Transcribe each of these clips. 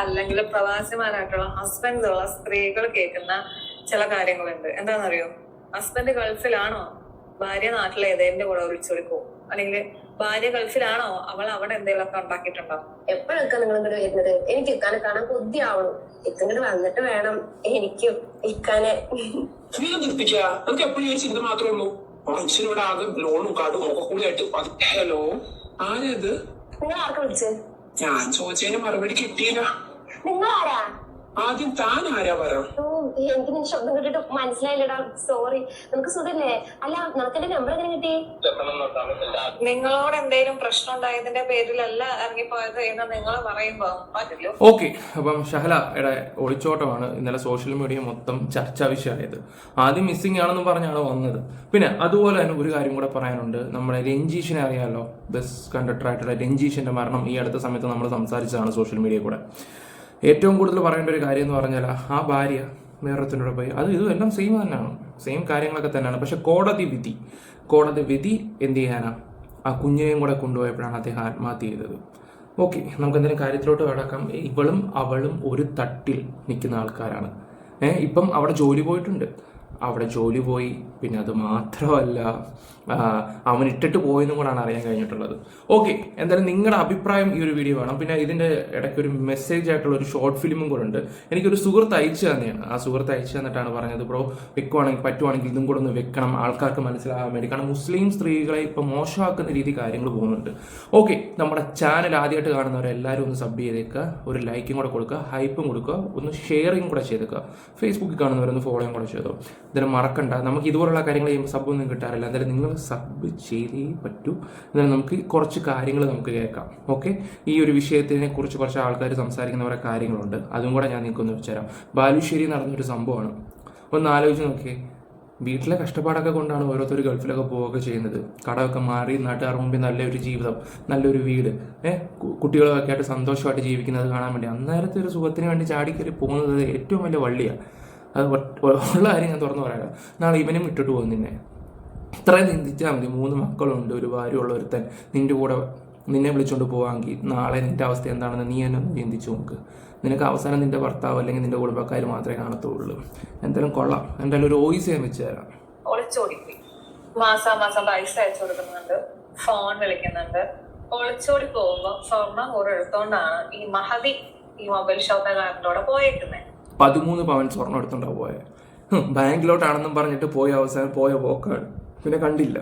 അല്ലെങ്കിൽ പ്രവാസിമാരായിട്ടുള്ള ഹസ്ബൻഡ്സ് ഉള്ള സ്ത്രീകൾ കേൾക്കുന്ന ചില കാര്യങ്ങളുണ്ട്. എന്താണെന്നറിയോ? ഹസ്ബൻഡ് ഗൾഫിലാണോ, ഭാര്യ നാട്ടിലെ ഏതെന്റെ കൂടെ ഒളിച്ചൊളിക്കോ, അല്ലെങ്കിൽ ഭാര്യ ഗൾഫിലാണോ, അവൾ അവിടെ എന്തെങ്കിലുമൊക്കെ ഉണ്ടാക്കിയിട്ടുണ്ടോ? എപ്പോഴൊക്കെ നിങ്ങൾ ഇങ്ങോട്ട് വരുന്നത്? എനിക്ക് ഇക്കാനെ കാണാൻ കൊതിയാവണം. ഇക്കങ്ങോട്ട് വന്നിട്ട് വേണം എനിക്ക് ഇക്കാനെ. നമുക്ക് എപ്പോഴും ഈ ചിന്ത മാത്രമേ ഉള്ളൂ. മനുഷ്യനോട് ആകെ ലോണും കാർഡും ഒക്കെ കൂടി ആയിട്ട്. ഹലോ, ആരത്? നിങ്ങൾ ആർക്കെ വിളിച്ച്? ഞാൻ ചോദിച്ചതിന് മറുപടി കിട്ടിയില്ല. നിങ്ങൾ ആരാ? ആദ്യം താൻ ആരാ പറ. എനിക്ക് നിന്റെ ശബ്ദം കേട്ടിട്ട് മനസ്സിലായില്ലടാ, സോറി. നമുക്ക് സുഖല്ലേ? അല്ല, നമുക്ക് എന്റെ നമ്പർ എങ്ങനെ കിട്ടി? നിങ്ങളോട് എന്തെങ്കിലും പ്രശ്നം ഉണ്ടായതിന്റെ പേരിലല്ല ഇറങ്ങിപ്പോയത് എന്ന് നിങ്ങൾ പറയുമ്പോ പറ്റില്ലോ. ഓക്കെ, അപ്പം ഷഹലയുടെ ഒളിച്ചോട്ടമാണ് ഇന്നലെ സോഷ്യൽ മീഡിയ മൊത്തം ചർച്ചാ വിഷയമായത്. ആദ്യം മിസ്സിംഗ് ആണെന്ന് പറഞ്ഞാണ് വന്നത്. പിന്നെ അതുപോലെ തന്നെ ഒരു കാര്യം കൂടെ പറയാനുണ്ട്. നമ്മുടെ രഞ്ജീഷിനെ അറിയാമല്ലോ, ബസ് കണ്ടക്ടറായിട്ടുള്ള രഞ്ജീഷിന്റെ മരണം ഈ അടുത്ത സമയത്ത് നമ്മൾ സംസാരിച്ചതാണ് സോഷ്യൽ മീഡിയ കൂടെ. ഏറ്റവും കൂടുതൽ പറയേണ്ട ഒരു കാര്യം എന്ന് പറഞ്ഞാൽ ആ ഭാര്യ വേറൊരുത്തനോട് പോയി, അത് ഇതും എല്ലാം സെയിം തന്നെയാണ്, സെയിം കാര്യങ്ങളൊക്കെ തന്നെയാണ്. പക്ഷെ കോടതി വിധി എന്ത് ചെയ്യാനാ, ആ കുഞ്ഞിനെയും കൂടെ കൊണ്ടുപോയപ്പോഴാണ് അദ്ദേഹം ആത്മഹത്യ ചെയ്തത്. ഓക്കെ, നമുക്ക് എന്തെങ്കിലും കാര്യത്തിലോട്ട് കടക്കാം. ഇവളും അവളും ഒരു തട്ടിൽ നിൽക്കുന്ന ആൾക്കാരാണ്. ഇപ്പം അവിടെ ജോലി പോയിട്ടുണ്ട്, പിന്നെ അത് മാത്രമല്ല അവൻ ഇട്ടിട്ട് പോയെന്നും കൂടാണ് അറിയാൻ കഴിഞ്ഞിട്ടുള്ളത്. ഓക്കെ, എന്തായാലും നിങ്ങളുടെ അഭിപ്രായം ഈ ഒരു വീഡിയോ വേണം. പിന്നെ ഇതിൻ്റെ ഇടയ്ക്ക് ഒരു മെസ്സേജ് ആയിട്ടുള്ള ഒരു ഷോർട്ട് ഫിലിമും കൂടെ ഉണ്ട്. എനിക്കൊരു സുഹൃത്ത് അയച്ചു തന്നെയാണ്. ആ സുഹൃത്ത് അയച്ചു തന്നിട്ടാണ് പറഞ്ഞത്, ബ്രോ പറ്റുവാണെങ്കിൽ ഇതും കൂടെ ഒന്ന് വെക്കണം, ആൾക്കാർക്ക് മനസ്സിലാകാൻ വേണ്ടി. കാരണം മുസ്ലിം സ്ത്രീകളെ ഇപ്പം മോശമാക്കുന്ന രീതി കാര്യങ്ങൾ പോകുന്നുണ്ട്. ഓക്കെ, നമ്മുടെ ചാനൽ ആദ്യമായിട്ട് കാണുന്നവരെല്ലാവരും ഒന്ന് സബ് ചെയ്തേക്കുക, ഒരു ലൈക്കും കൂടെ കൊടുക്കുക, ഹൈപ്പും കൊടുക്കുക, ഒന്ന് ഷെയറിങ് കൂടെ ചെയ്തേക്കുക. ഫേസ്ബുക്കിൽ കാണുന്നവരൊന്ന് ഫോളോയും കൂടെ ചെയ്തോ. എന്തായാലും മറക്കണ്ട, നമുക്ക് ഇതുപോലുള്ള കാര്യങ്ങൾ ചെയ്യുമ്പോൾ സബ്ബൊന്നും കിട്ടാറില്ല. എന്തായാലും നിങ്ങൾ സബ് ചെയ്തേ പറ്റൂ. എന്നാലും നമുക്ക് കുറച്ച് കാര്യങ്ങൾ നമുക്ക് കേൾക്കാം. ഓക്കെ, ഈ ഒരു വിഷയത്തിനെ കുറിച്ച് കുറച്ച് ആൾക്കാർ സംസാരിക്കുന്ന കുറേ കാര്യങ്ങളുണ്ട്, അതും കൂടെ ഞാൻ നിങ്ങൾക്കൊന്ന് വെച്ചുതരാം. ബാലുശ്ശേരി നടന്നൊരു സംഭവമാണ്. ഒന്ന് ആലോചിച്ച് നോക്കിയേ. വീട്ടിലെ കഷ്ടപ്പാടൊക്കെ കൊണ്ടാണ് ഓരോരുത്തർ ഗൾഫിലൊക്കെ പോവുകയൊക്കെ ചെയ്യുന്നത്. കടമൊക്കെ മാറി നാട്ടുകാർ മുമ്പിൽ നല്ലൊരു ജീവിതം, നല്ലൊരു വീട്, കുട്ടികളൊക്കെ ആയിട്ട് സന്തോഷമായിട്ട് ജീവിക്കുന്നത് കാണാൻ വേണ്ടി അന്നേരത്തെ ഒരു സുഖത്തിന് വേണ്ടി ചാടിക്കയറി പോകുന്നത് ഏറ്റവും വലിയ വള്ളിയാണ്. അത് ഉള്ള കാര്യം ഞാൻ തുറന്നു പറയാം. നാളെ ഇവനും ഇട്ടിട്ട് പോകും നിന്നെ. ഇത്രയും ചിന്തിച്ചാൽ മതി. 3 മക്കളുണ്ട്, ഒരു ഭാര്യയുള്ള ഒരുത്തൻ നിന്റെ കൂടെ നിന്നെ വിളിച്ചുകൊണ്ട് പോവാമെങ്കിൽ നാളെ നിന്റെ അവസ്ഥ എന്താണെന്ന് നീ തന്നെ ഒന്ന് ചിന്തിച്ചു നോക്ക്. നിനക്ക് അവസാനം നിന്റെ ഭർത്താവ് അല്ലെങ്കിൽ നിന്റെ കുടുംബക്കാർ മാത്രമേ കാണത്തുള്ളൂ. എന്തായാലും കൊള്ളാം. എന്തായാലും ഒരു വോയിസ് ഞാൻ വെച്ച് തരാം. ഒളിച്ചോടിപ്പോയി, മാസം പൈസ അയച്ചു കൊടുക്കുന്നുണ്ട്, ഫോൺ വിളിക്കുന്നുണ്ട്. ഒളിച്ചോടി പോകുമ്പോ സ്വർണം കൂടെ എടുത്തോണ്ടാണ് ഈ മഹദി ഈ മൊബൈൽ ഷോപ്പുകാരൻ്റെ കൂടെ പോയേക്കുന്നത്. 13 പവൻ സ്വർണ്ണം എടുത്തോണ്ടാ പോയെ. ബാങ്കിലോട്ടാണെന്നും പറഞ്ഞിട്ട് പോയ അവസാനം പോയ പോക്കാണ്. പിന്നെ കണ്ടില്ല.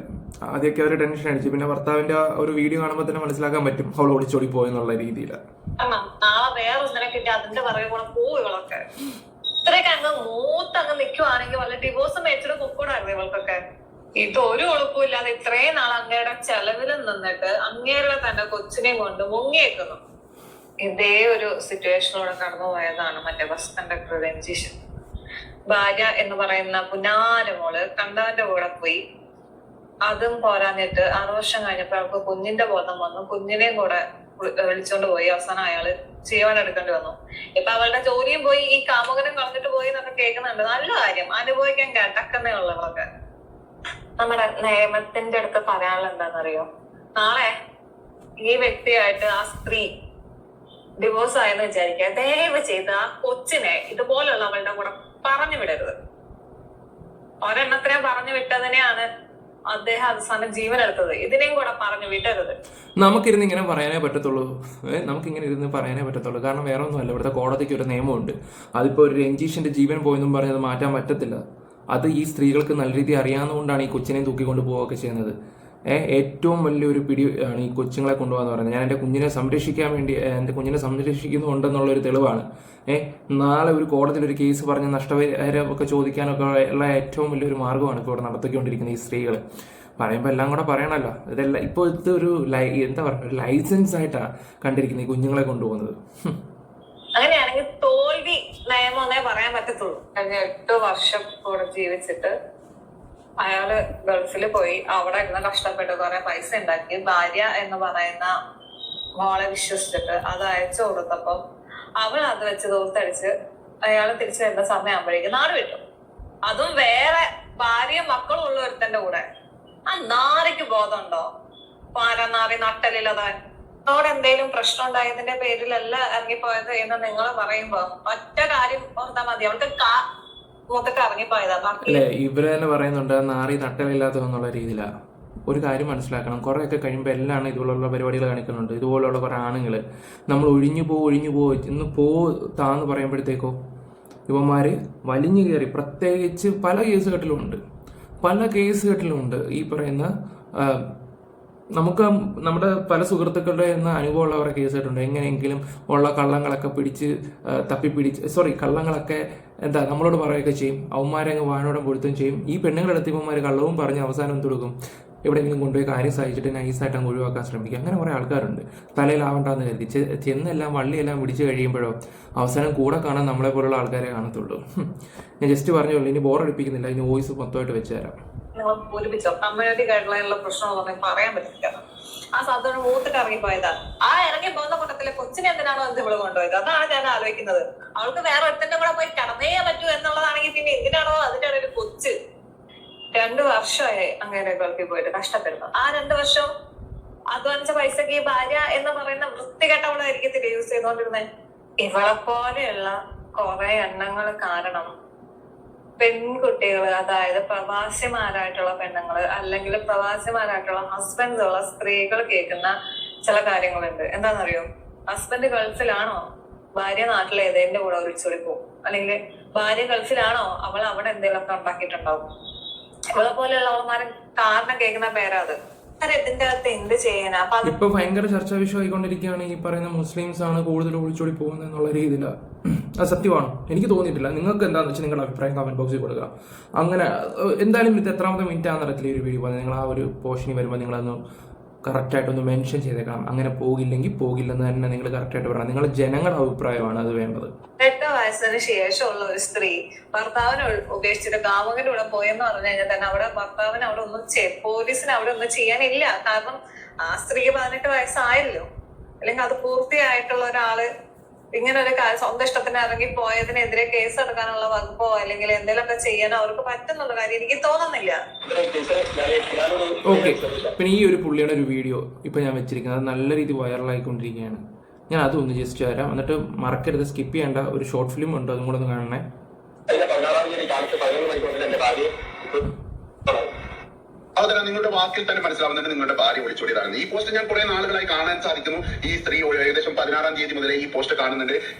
ആദ്യമൊക്കെ അവർ ടെൻഷൻ അടിച്ചു. പിന്നെ ഭർത്താവിന്റെ ഒരു വീഡിയോ കാണുമ്പോൾ തന്നെ മനസ്സിലാക്കാൻ പറ്റും അവൾ ഒളിച്ചോടി പോയെന്നുള്ള രീതിയിലാണ്. നാളെ വേറെ ഒന്നിനെ കിട്ടി അതിന്റെ പറയും കൂടെ പോവുകളൊക്കെ ഇത്രയൊക്കെ അങ്ങ് മൂത്തങ്ങ് നിൽക്കുവാണെങ്കിൽ വല്ല ഡിവോഴ്സ് മേടിച്ചിട്ട് പൊക്കൂടായിരുന്നു ഇവൾക്കൊക്കെ. ഇത് ഒരു ഉറപ്പുമില്ലാതെ ഇത്രയും നാൾ അങ്ങയുടെ ചെലവിലും നിന്നിട്ട് അങ്ങേരുടെ തന്നെ കൊച്ചിനെയും കൊണ്ട് മുങ്ങിയേക്കുന്നു. ഇതേ ഒരു സിറ്റുവേഷനോടെ കടന്നു പോയതാണ് മറ്റേ ബസ് കണ്ടക്ടർ രഞ്ജീഷ്. ഭാര്യ എന്ന് പറയുന്ന പുന്നാരമോള് കണ്ടവന്റെ കൂടെ പോയി. അതും പോരാഞ്ഞിട്ട് 6 വർഷം കഴിഞ്ഞപ്പോ അവൾക്ക് കുഞ്ഞിന്റെ ബോധം വന്നു. കുഞ്ഞിനെയും കൂടെ വിളിച്ചോണ്ട് പോയി. അവസാനം അയാള് ജീവൻ എടുക്കേണ്ടി വന്നു. ഇപ്പൊ അവളുടെ ജോലിയും പോയി, ഈ കാമുകനും കളഞ്ഞിട്ട് പോയി എന്നൊക്കെ കേൾക്കുന്നുണ്ട്. നല്ല കാര്യം, അനുഭവിക്കാൻ കേട്ടക്കുന്നേ ഉള്ളവർക്ക്. നമ്മുടെ നിയമത്തിന്റെ അടുത്ത് പറയാനുള്ള എന്താണെന്നറിയോ? നാളെ ഈ വ്യക്തിയായിട്ട് ആ സ്ത്രീ ഡിവോഴ്സ് ആയെന്ന് വിചാരിക്കുക, ദയവ് ചെയ്ത് ആ കൊച്ചിനെ ഇതുപോലുള്ള അവളുടെ കൂടെ പറഞ്ഞു വിടരുത്. ഒരെണ്ണത്തിനെ പറഞ്ഞു വിട്ടതിനെയാണ് അദ്ദേഹം അവസാനം ജീവൻ എടുത്തത്. ഇതിനെയും കൂടെ പറഞ്ഞു വിടരുത്. നമുക്കിരുന്ന് ഇങ്ങനെ പറയാനേ പറ്റത്തുള്ളൂ. നമുക്കിങ്ങനെ ഇരുന്ന് പറയാനേ പറ്റത്തുള്ളൂ. കാരണം വേറെ ഒന്നുമല്ല, ഇവിടുത്തെ കോടതിക്ക് ഒരു നിയമമുണ്ട്. അതിപ്പോൾ ഒരു രഞ്ജീഷിന്റെ ജീവൻ പോയെന്നും പറഞ്ഞത് മാറ്റാൻ പറ്റത്തില്ല. അത് ഈ സ്ത്രീകൾക്ക് നല്ല രീതി അറിയാവുന്നതുകൊണ്ടാണ് ഈ കൊച്ചിനെ തൂക്കിക്കൊണ്ട് പോവുകയൊക്കെ ചെയ്യുന്നത്. ഏറ്റവും വലിയൊരു പിടി ആണ് ഈ കൊച്ചുങ്ങളെ കൊണ്ടുപോകാന്ന് പറയുന്നത്. ഞാൻ എൻ്റെ കുഞ്ഞിനെ സംരക്ഷിക്കാൻ വേണ്ടി എൻ്റെ കുഞ്ഞിനെ സംരക്ഷിക്കുന്നുണ്ടെന്നുള്ളൊരു തെളിവാണ്. നാളെ ഒരു കോടതിയിൽ ഒരു കേസ് പറഞ്ഞ് നഷ്ടപരിഹാരമൊക്കെ ചോദിക്കാനൊക്കെ ഉള്ള ഏറ്റവും വലിയൊരു മാർഗ്ഗമാണ് ഇപ്പോൾ ഇവിടെ നടത്തിക്കൊണ്ടിരിക്കുന്ന ഈ സ്ത്രീകൾ. പറയുമ്പോൾ എല്ലാം കൂടെ പറയണമല്ലോ. ഇതെല്ലാം ഇപ്പോൾ ഇത് ഒരു എന്താ പറയുക, ഒരു ലൈസൻസ് ആയിട്ടാണ് കണ്ടിരിക്കുന്നത് ഈ കുഞ്ഞുങ്ങളെ കൊണ്ടുപോകുന്നത്. അങ്ങനെയാണെങ്കിൽ തോൽവി നിയമമൊന്നേ പറയാൻ പറ്റത്തുള്ളൂ. കഴിഞ്ഞ 8 വർഷം കൂടെ ജീവിച്ചിട്ട് അയാള് ഗൾഫിൽ പോയി അവിടെ ഇരുന്ന് കഷ്ടപ്പെട്ട് കുറെ പൈസ ഉണ്ടാക്കി ഭാര്യ എന്ന് പറയുന്ന മോളെ വിശ്വസിച്ചിട്ട് അത് അയച്ചു കൊടുത്തപ്പോ അവൾ അത് വെച്ച് ദൂർത്തടിച്ച് അയാള് തിരിച്ചു വരുന്ന സമയമാകുമ്പോഴേക്കും നാട് വിട്ടു. അതും വേറെ ഭാര്യയും മക്കളും ഉള്ള ഒരുത്തന്റെ കൂടെ. ആ നാരിക്ക് ബോധമുണ്ടോ? പാരനാറി നട്ടലില്ലതാൻ അവിടെ എന്തെങ്കിലും പ്രശ്നം ഉണ്ടായതിന്റെ പേരിലല്ല ഇറങ്ങിപ്പോയത് എന്ന് നിങ്ങൾ പറയുമ്പോ ഒറ്റ കാര്യം ഓർത്താ മതി, അവൾക്ക് മൊത്തത്തിൽ ഇറങ്ങിപ്പോയതാ. ബാക്കി അല്ലെ ഇവര് തന്നെ പറയുന്നുണ്ട് നാറി നട്ടമില്ലാത്തതെന്നുള്ള രീതിയിലാണ്. ഒരു കാര്യം മനസ്സിലാക്കണം, കുറേയൊക്കെ കഴിയുമ്പോൾ എല്ലാം ഇതുപോലുള്ള പരിപാടികൾ കാണിക്കുന്നുണ്ട്. ഇതുപോലുള്ള കുറേ ആണുങ്ങൾ നമ്മൾ ഒഴിഞ്ഞു പോ ഇന്ന് താന്ന് പറയുമ്പോഴത്തേക്കോ ഇവന്മാർ വലിഞ്ഞു കയറി, പ്രത്യേകിച്ച് പല കേസുകെട്ടിലുമുണ്ട് ഈ പറയുന്ന നമുക്ക് നമ്മുടെ പല സുഹൃത്തുക്കളുടെ നിന്ന് അനുഭവമുള്ളവരെ കേസായിട്ടുണ്ട്. എങ്ങനെയെങ്കിലും ഉള്ള കള്ളങ്ങളൊക്കെ കള്ളങ്ങളൊക്കെ നമ്മളോട് പറയുകയൊക്കെ ചെയ്യും. അവന്മാരെ അങ്ങ് വാനോടം പൊരുത്തുകയും ചെയ്യും. ഈ പെണ്ണുങ്ങളെടുത്ത് ഇവന്മാർ കള്ളവും പറഞ്ഞ് അവസാനം കൊടുക്കും, എവിടെയെങ്കിലും കൊണ്ടുപോയി കാര്യം സഹിച്ചിട്ട് നൈസായിട്ട് അങ്ങ് ഒഴിവാക്കാൻ ശ്രമിക്കുക. അങ്ങനെ കുറേ ആൾക്കാരുണ്ട്. തലയിലാവണ്ടെന്ന് കരുതി ചെന്നെല്ലാം വള്ളിയെല്ലാം പിടിച്ച് കഴിയുമ്പോഴോ അവസാനം കൂടെ കാണാൻ നമ്മളെ പോലുള്ള ആൾക്കാരെ കാണത്തുള്ളൂ. ഞാൻ ജസ്റ്റ് പറഞ്ഞോളൂ, ഇനി ബോറടിപ്പിക്കുന്നില്ല, ഇനി വോയിസ് മൊത്തമായിട്ട് വെച്ച് തരാം. നിങ്ങൾ പൂരിപ്പിച്ചോ കമ്മ്യൂണിറ്റി ഗൈഡ് ലൈനിലുള്ള പ്രശ്നങ്ങളൊന്നും പറയാൻ പറ്റില്ല. ആ സാധനം മൂത്തിട്ട് ഇറങ്ങിപ്പോയതാ. ആ ഇറങ്ങി പോകുന്ന കൂട്ടത്തിലെ കൊച്ചിനെ എന്തിനാണോ എന്ത് ഇവിടെ കൊണ്ടുപോയത്? അതാണ് ഞാൻ ആലോചിക്കുന്നത്. അവൾക്ക് വേറെ ഒരുത്തന്റെ കൂടെ പോയി കിടന്നേ പറ്റൂ എന്നുള്ളതാണെങ്കിൽ പിന്നെ എന്തിനാണോ അതിന്റെ ഒരു കൊച്ച് 2 വർഷമായി അങ്ങനെ ഗൾഫിൽ പോയിട്ട് കഷ്ടപ്പെടുന്നു. ആ 2 വർഷം അധ്വാനിച്ച പൈസക്ക് ഈ ഭാര്യ എന്ന് പറയുന്ന വൃത്തികെട്ടവളായിരിക്കത്തില്ല യൂസ് ചെയ്തോണ്ടിരുന്നത്. ഇവളെ പോലെയുള്ള കുറെ എണ്ണങ്ങൾ കാരണം പെൺകുട്ടികൾ, അതായത് പ്രവാസിമാരായിട്ടുള്ള പെണ്ണുങ്ങള് അല്ലെങ്കിൽ പ്രവാസിമാരായിട്ടുള്ള ഹസ്ബൻഡ്സ് ഉള്ള സ്ത്രീകൾ കേൾക്കുന്ന ചില കാര്യങ്ങളുണ്ട്. എന്താണെന്നറിയോ? ഹസ്ബൻഡ് ഗൾഫിലാണോ, ഭാര്യ നാട്ടിൽ ഏതെങ്കിലും കൂടെ ഒളിച്ചോടി പോകും. അല്ലെങ്കിൽ ഭാര്യ ഗൾഫിലാണോ, അവൾ അവിടെ എന്തെങ്കിലുമൊക്കെ ഉണ്ടാക്കിയിട്ടുണ്ടാവും. ഇവളെ പോലെയുള്ളവന്മാരെ കാരണം കേൾക്കുന്ന പേരാ അത്. ഇതിന്റെ അകത്ത് എന്ത് ചെയ്യാനാ? ഇപ്പൊ ഭയങ്കര ചർച്ചാ വിഷയമായിക്കൊണ്ടിരിക്കുകയാണ് ഈ പറയുന്ന മുസ്ലിംസ് ആണ് കൂടുതൽ ഒളിച്ചോടി പോകുന്നത് എന്നുള്ള രീതിയിലാണ്. അത് സത്യമാണോ? എനിക്ക് തോന്നിയിട്ടില്ല. നിങ്ങൾക്ക് എന്താണെന്ന് വെച്ചാൽ നിങ്ങളുടെ അഭിപ്രായം കമന്റ് ബോക്സിൽ കൊടുക്കുക. അങ്ങനെ എന്തായാലും ഇത് എത്രാമത്തെ മിനിറ്റ് ആണെന്ന് അറിയത്തില്ല ഈ ഒരു വീഡിയോ. നിങ്ങൾ ആ ഒരു പോർഷനിൽ വരുമ്പോൾ നിങ്ങളൊന്ന് കറക്റ്റായിട്ടൊന്ന് മെൻഷൻ ചെയ്തേക്കണം. അങ്ങനെ പോകില്ലെന്ന് തന്നെ നിങ്ങൾ കറക്റ്റായിട്ട് പറയണം. നിങ്ങളുടെ ജനങ്ങളുടെ അഭിപ്രായമാണ് അത് വേണ്ടത്. 8 വയസ്സിന് ശേഷമുള്ള ഒരു സ്ത്രീ ഭർത്താവിനെ ഉപേക്ഷിച്ചിട്ട് കാമുകന്റെ കൂടെ പോയെന്ന് പറഞ്ഞു കഴിഞ്ഞാൽ തന്നെ അവിടെ ഭർത്താവിന് അവിടെ പോലീസിന് അവിടെ ഒന്നും ചെയ്യാനില്ല. കാരണം ആ സ്ത്രീക്ക് 18 വയസ്സായല്ലോ. അല്ലെങ്കിൽ അത് പൂർത്തിയായിട്ടുള്ള ഒരാള് ഇങ്ങനെ ഒരു സ്വന്തം ഇഷ്ടത്തിന് ഇറങ്ങി പോയതിനെതിരെ കേസ് എടുക്കാനുള്ള വകുപ്പോ അല്ലെങ്കിൽ എന്തെങ്കിലുമൊക്കെ ചെയ്യാനോ അവർക്ക് പറ്റുന്നുള്ള കാര്യം എനിക്ക് തോന്നുന്നില്ല. ഓക്കെ, പിന്നെ ഈ ഒരു പുള്ളിയുടെ ഒരു വീഡിയോ ഇപ്പൊ ഞാൻ വെച്ചിരിക്കുന്നത് അത് നല്ല രീതിയിൽ വൈറലായിക്കൊണ്ടിരിക്കുകയാണ്. ഞാൻ അതൊന്ന് ജസ്റ്റ് തരാം. എന്നിട്ട് മറക്കരുത്, സ്കിപ്പ് ചെയ്യേണ്ട ഒരു ഷോർട്ട് ഫിലിം ഉണ്ട്, അതും കൂടെ ഒന്ന് കാണണേ. അതുതന്നെ നിങ്ങളുടെ വാക്കിൽ തന്നെ മനസ്സിലാവുന്നത് നിങ്ങളുടെ ഭാര്യ ഒളിച്ചോടിയതാണ്. ഈ പോസ്റ്റ് ഞാൻ കുറെ നാളുകളായി കാണാൻ സാധിക്കുന്നു. ഈ സ്ത്രീ ഏകദേശം 16-ാം തീയതി മുതലേ ഈ പോസ്റ്റ് കാണുന്നുണ്ട്.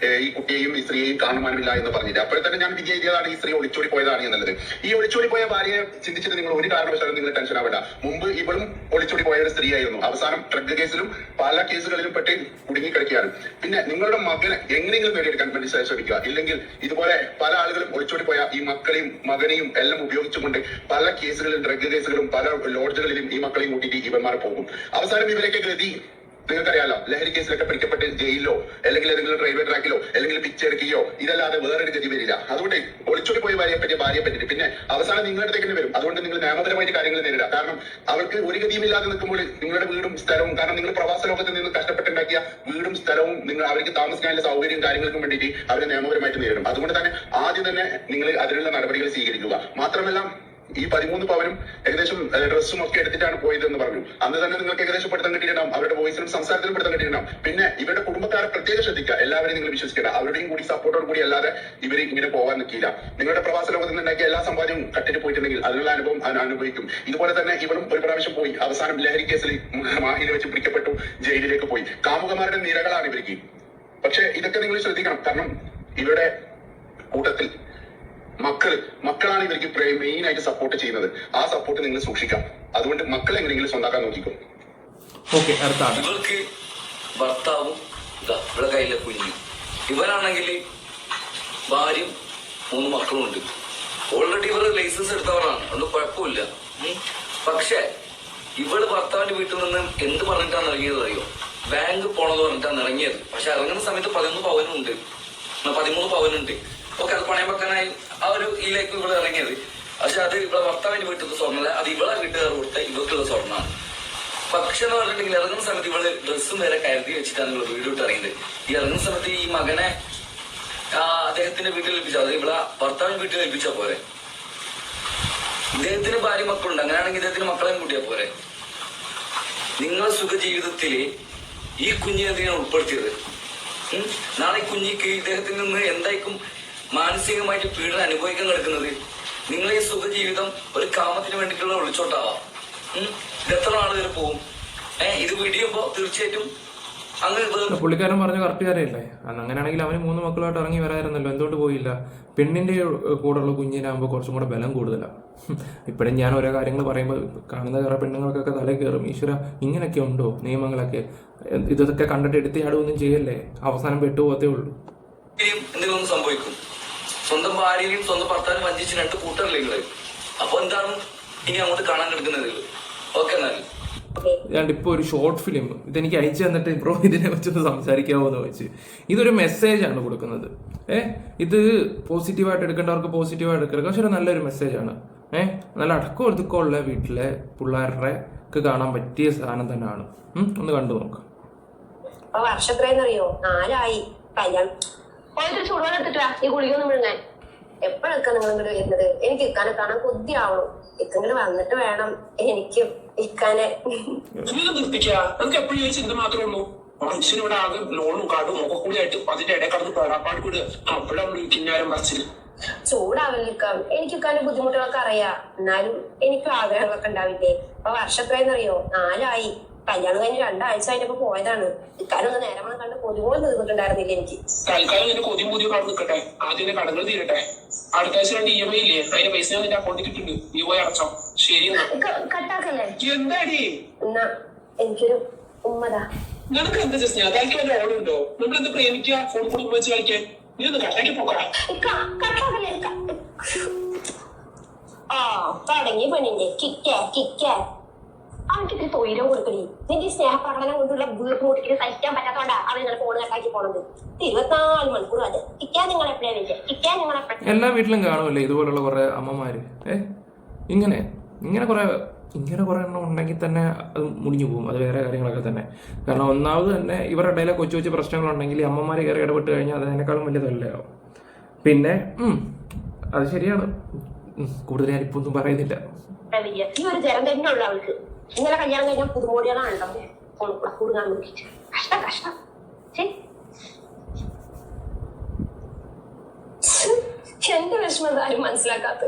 ഈ കുട്ടിയെയും ഈ സ്ത്രീയെയും കാണുവാനുമില്ല എന്ന് പറഞ്ഞിട്ട് അപ്പോൾ തന്നെ ഞാൻ വിജയിച്ചതാണ് ഈ സ്ത്രീ ഒളിച്ചോടി പോയതാണ് എന്നുള്ളത്. ഈ ഒളിച്ചോടി പോയ ഭാര്യയെ ചിന്തിച്ചിട്ട് നിങ്ങൾ ഒരു കാരണവശാലും നിങ്ങൾ ടെൻഷൻ ആവേണ്ട. മുമ്പ് ഇവളും ഒളിച്ചോടി പോയ ഒരു സ്ത്രീയായിരുന്നു. അവസാനം ഡ്രഗ് കേസിലും പല കേസുകളിലും പെട്ട് കുടുങ്ങി കിടക്കുകയാണ്. പിന്നെ നിങ്ങളുടെ മകനെ എങ്ങനെയെങ്കിലും നേടിയെടുക്കാൻ വേണ്ടി ശ്രമിക്കുക. ഇല്ലെങ്കിൽ ഇതുപോലെ പല ആളുകളും ഒളിച്ചോടി പോയ ഈ മകനെയും എല്ലാം ഉപയോഗിച്ചുകൊണ്ട് പല കേസുകളിലും ഡ്രഗ് കേസുകളും പല ലോഡ്ജുകളിലും ഈ മക്കളെയും കൂട്ടിയിട്ട് ഇവന്മാർ പോകും. അവസാനം ഇവരൊക്കെ ഗതി നിങ്ങൾക്കറിയാലോ. ലഹരി കേസിലൊക്കെ പിടിക്കപ്പെട്ട് ജയിലിലോ അല്ലെങ്കിൽ ഏതെങ്കിലും റെയിൽവേ ട്രാക്കിലോ അല്ലെങ്കിൽ പിച്ചെടുക്കുകയോ ഇതല്ലാതെ വേറൊരു ഗതി വരില്ല. അതുകൊണ്ട് ഒളിച്ചോടി പോയി ഭാര്യയെ പറ്റിയിട്ട് പിന്നെ അവസാനം നിങ്ങളുടെ അടുത്തേക്ക് തന്നെ വരും. അതുകൊണ്ട് നിങ്ങൾ നിയമപരമായിട്ട് കാര്യങ്ങൾ നേരിടുക. കാരണം അവർക്ക് ഒരു ഗതിയുമില്ലാതെ നിൽക്കുമ്പോൾ നിങ്ങളുടെ വീടും സ്ഥലവും, കാരണം നിങ്ങൾ പ്രവാസ ലോകത്തിൽ നിന്ന് കഷ്ടപ്പെട്ടുണ്ടാക്കിയ വീടും സ്ഥലവും നിങ്ങൾ അവർക്ക് താമസിക്കാനുള്ള സൗകര്യവും കാര്യങ്ങൾക്കും വേണ്ടിയിട്ട് അവരെ നിയമപരമായിട്ട് നേരിടും. അതുകൊണ്ട് തന്നെ ആദ്യം തന്നെ നിങ്ങൾ അതിനുള്ള നടപടികൾ സ്വീകരിക്കുക. മാത്രമല്ല ഈ 13 പവനും ഏകദേശം ഡ്രസ്സും ഒക്കെ എടുത്തിട്ടാണ് പോയതെന്ന് പറഞ്ഞു. അന്ന് തന്നെ നിങ്ങൾക്ക് ഏകദേശം പെടുത്താൻ കിട്ടിയിട്ടുണ്ടാവും. അവരുടെ വോയിസിലും സംസാരത്തിലും പെടുത്താൻ കിട്ടിയിട്ടുണ്ടാവും. പിന്നെ ഇവരുടെ കുടുംബക്കാരെ പ്രത്യേകം ശ്രദ്ധിക്കുക. എല്ലാവരെയും നിങ്ങൾ വിശ്വസിക്കുക. അവരുടെയും കൂടി സപ്പോർട്ടോട് കൂടി അല്ലാതെ ഇവർ ഇങ്ങനെ പോകാൻ നിൽക്കില്ല. നിങ്ങളുടെ പ്രവാസ ലോകത്ത് നിന്നുണ്ടാക്കിയ എല്ലാ സമ്പാദ്യവും കട്ടിട്ട് പോയിട്ടുണ്ടെങ്കിൽ അതിനുള്ള അനുഭവം അനുഭവിക്കും. ഇതുപോലെ തന്നെ ഇവളും ഒരു പ്രാവശ്യം പോയി അവസാനം ലഹരി കേസിൽ മാഹിയിൽ വെച്ച് പിടിക്കപ്പെട്ടു, ജയിലിലേക്ക് പോയി. കാമുകന്മാരുടെ നിരകളാണ് ഇവർക്ക്. പക്ഷെ ഇതൊക്കെ നിങ്ങൾ ശ്രദ്ധിക്കണം. കാരണം ഇവരുടെ കൂട്ടത്തിൽ മക്കളാണ് ഇവർക്ക് മെയിൻ ആയിട്ട് സപ്പോർട്ട് ചെയ്യുന്നത്. ആ സപ്പോർട്ട് നിങ്ങൾ സൂക്ഷിക്കാം. അതുകൊണ്ട് മക്കളെ എങ്ങനെയെങ്കിലും സ്വന്തമാക്കാൻ നോക്കിക്കോ. ഇവർക്ക് ഭർത്താവും ഇവിടെ കയ്യിലെ കുഞ്ഞു, ഇവരാണെങ്കിൽ ഭാര്യയും 3 മക്കളും ഉണ്ട്. ഓൾറെഡി ഇവർ ലൈസൻസ് എടുത്തവരാണ്, അതുകൊണ്ട് കുഴപ്പമില്ല. പക്ഷെ ഇവള് ഭർത്താവിന്റെ വീട്ടിൽ നിന്ന് എന്ത് പറഞ്ഞിട്ടാണ് ഇറങ്ങിയത് അറിയോ? ബാങ്ക് പോണെന്ന് പറഞ്ഞിട്ടാണ് ഇറങ്ങിയത്. പക്ഷെ ഇറങ്ങുന്ന സമയത്ത് 13 പവനുണ്ട്. ഓക്കെ, അത് പണയം വെക്കാനായി ആ ഒരു ഇതിലേക്ക് ഇവിടെ ഇറങ്ങിയത്. പക്ഷെ അത് ഇവിടെ ഭർത്താവിന്റെ വീട്ടിൽ സ്വർണ്ണമല്ല, അത് ഇവളെ വീട്ടുകാർ കൊടുത്ത ഇവർക്കുള്ള സ്വർണ്ണമാണ്. പക്ഷെ എന്ന് പറഞ്ഞിട്ടുണ്ടെങ്കിൽ ഇറങ്ങുന്ന സമയത്ത് ഇവള് ഡ്രസ്സും വരെ കരുതി വെച്ചിട്ടാണ് നിങ്ങൾ വീട് വിട്ട് ഇറങ്ങിയത്. ഈ ഇറങ്ങുന്ന സമയത്ത് ഈ മകനെ അദ്ദേഹത്തിന്റെ വീട്ടിൽ ഏൽപ്പിച്ചാൽ, അത് ഇവിടെ ഭർത്താവിന്റെ വീട്ടിൽ ഏൽപ്പിച്ചാൽ പോരെ. ഇദ്ദേഹത്തിന് ഭാര്യ മക്കളുണ്ട്, അങ്ങനെയാണെങ്കിൽ ഇദ്ദേഹത്തിന് മക്കളെയും കൂട്ടിയാൽ പോരെ. നിങ്ങളുടെ സുഖജീവിതത്തില് ഈ കുഞ്ഞിനെ എന്തിനാണ് ഉൾപ്പെടുത്തിയത്? നാളെ കുഞ്ഞിക്ക് ഇദ്ദേഹത്തിൽ നിന്ന് എന്തായിരിക്കും മാനസികമായിട്ട് പീഡനം അനുഭവിക്കാൻ കിടക്കുന്നത്? നിങ്ങളെ ഈ സുഖജീവിതം ഒരു കാമത്തിന് വേണ്ടിയിട്ടുള്ള ഒളിച്ചോട്ടാവാം. ഇത് എത്ര നാൾ വരെ പോവും? ഇത് വീഡിയോ തീർച്ചയായിട്ടും അങ്ങനെ പുള്ളിക്കാരൻ പറഞ്ഞ കറക്റ്റ് കാര്യമല്ലേ? അങ്ങനെയാണെങ്കിൽ അവന് 3 മക്കളുമായിട്ട് ഇറങ്ങി വരായിരുന്നല്ലോ, എന്തുകൊണ്ട് പോയില്ല? പെണ്ണിന്റെ കൂടെയുള്ള കുഞ്ഞിനാകുമ്പോൾ കുറച്ചും കൂടെ ബലം കൂടുതലാണ്. ഇപ്പോഴും ഞാൻ ഓരോ കാര്യങ്ങൾ പറയുമ്പോൾ കാണുന്ന വേറെ പെണ്ണുങ്ങൾക്കൊക്കെ തല കയറും. ഈശ്വര, ഇങ്ങനെയൊക്കെ ഉണ്ടോ നിയമങ്ങളൊക്കെ? ഇതൊക്കെ കണ്ടിട്ട് എടുത്തിയാടുമൊന്നും ചെയ്യല്ലേ, അവസാനം പെട്ടുപോകത്തേ ഉള്ളൂ. എന്തെങ്കിലും സംഭവിക്കും. സ്വന്തം ഭാര്യയും സ്വന്തം ഭർത്താവിനും വഞ്ചിച്ച് 2 കൂട്ടരല്ലേ നിങ്ങള്? അപ്പൊ എന്താണ് ഇനി അങ്ങോട്ട് കാണാൻ എടുക്കുന്നത്? ഓക്കെ, എന്നാൽ ഇപ്പൊ ഒരു ഷോർട്ട് ഫിലിം ഇതെനിക്ക് അയച്ചു തന്നിട്ട് ബ്രോ ഇതിനെ വെച്ചൊന്ന് സംസാരിക്കാമോ എന്ന് വെച്ച്. ഇതൊരു മെസ്സേജാണ് കൊടുക്കുന്നത്. ഇത് പോസിറ്റീവായിട്ട് എടുക്കേണ്ടവർക്ക് പോസിറ്റീവായിട്ട് എടുക്കുക. പക്ഷെ ഒരു നല്ലൊരു മെസ്സേജാണ്. നല്ല അടക്കം ഒതുക്കമുള്ള വീട്ടിലെ പിള്ളേരുടെ ഒക്കെ കാണാൻ പറ്റിയ സാധനം തന്നെയാണ്. ഒന്ന് കണ്ടു നോക്കാം. വർഷം എത്രയെന്നറിയോ? 4 ആയി കല്യാണം. ചൂടുവെള്ളം എടുത്തിട്ടാ ഈ ഗുളികൊന്നും വിഴുങ്ങാൻ. എപ്പോഴൊക്കെ നിങ്ങൾ ഇങ്ങോട്ട് വരുന്നത്? എനിക്ക് ഇക്കാനെ കാണാൻ കൊതിയാവണം. ഇക്കങ്ങോട്ട് വന്നിട്ട് വേണം എനിക്ക് ഇക്കാനെ. നമുക്ക് എപ്പോഴും ഒരു ചിന്ത മാത്രമേ ഉള്ളൂ. മനുഷ്യനിവിടെ ആകെ ലോണും കാർഡും ഒക്കെ കൂടി ആയിട്ട് അതിന്റെ ഇടയിൽ കടന്ന് പേടാപ്പാട് കൂടി അപ്പോഴാണ് കിന്നാരം പറിച്ചില്. ചൂടാവില്ലിക്കാം. എനിക്ക് ഇക്കാന്റെ ബുദ്ധിമുട്ടുകളൊക്കെ അറിയാം. എന്നാലും എനിക്ക് ആഗ്രഹങ്ങളൊക്കെ ഉണ്ടാവില്ലേ? അപ്പൊ വർഷം എത്രയെന്നറിയോ? 4 ആയി. കല്യാണം കഴിഞ്ഞ് 2 ആഴ്ച കഴിഞ്ഞപ്പോ പോയതാണ്. ഇക്കാരൊന്ന് നേരം കണ്ട് കൊതുപോലെ തീർന്നിട്ടുണ്ടായിരുന്നില്ല എനിക്ക്. തൽക്കാലം നിന്റെ കൊതിയും പുതിയ കടന്ന് നിൽക്കട്ടെ. ആദ്യം കടങ്ങൾ തീരട്ടെ. അടുത്ത ആഴ്ച 2 EMI ഇല്ലേ? അതിന്റെ പൈസ ഞാൻ നിന്റെ അക്കൗണ്ടിൽ കിട്ടുന്നുണ്ട്. നീ പോയി അടച്ചോ. ശരി, കട്ടാക്കല്ലേ? എന്താടി എന്നാ എനിക്കൊരു ഉമ്മതാ. നിനക്ക് എന്താ ജസ്റ്റ് അതായിരിക്കും വല്ല ഓടുണ്ടോ? നമ്മളെന്ത് പ്രേമിക്കുക? ഫോൺ കൂടി ഉപയോഗിച്ച് കളിക്കാൻ. നീ ഒന്ന് കട്ടാക്കി പോക്കാം. തുടങ്ങി പെണ്ണിന്റെ കിക്കേ അവൻക്ക് തൊഴിലും കൊടുക്കണി. നിന്റെ സ്നേഹപ്രകടനം കൊണ്ടുള്ള വീട്ടിൽ സഹിക്കാൻ പറ്റാത്തോണ്ടാ അവൻ നിങ്ങളെ ഫോൺ കട്ടാക്കി പോണത്. 24 മണിക്കൂർ അത് കിക്കാൻ നിങ്ങൾ എപ്പോഴാണ് കിക്കാൻ നിങ്ങൾ എല്ലാ വീട്ടിലും കാണുമല്ലേ ഇതുപോലുള്ള കുറെ അമ്മമാര്. ഇങ്ങനെ കുറെ എണ്ണം ഉണ്ടെങ്കിൽ തന്നെ അത് മുടിഞ്ഞു പോകും. അത് വേറെ കാര്യങ്ങളൊക്കെ തന്നെ. കാരണം ഒന്നാമത് തന്നെ ഇവരുടെ ഇടയിലെ കൊച്ചു പ്രശ്നങ്ങളുണ്ടെങ്കിൽ അമ്മമാരെ കയറി ഇടപെട്ട് കഴിഞ്ഞാൽ അതിനേക്കാളും വലിയ തല്ലാവും. പിന്നെ അത് ശരിയാണ്. കൂടുതൽ ഞാനിപ്പോ ഒന്നും പറയുന്നില്ല. ഈ ഒരു ജലം തന്നെ ഉള്ളു അവൾക്ക്. ഇന്നലെ കല്യാണം കഴിഞ്ഞാൽ പുതുമോടികളാണല്ലോ കൂടുകാൻ നോക്കിട്ട്. കഷ്ടം. എന്റെ വിഷമം ആരും മനസ്സിലാക്കാത്ത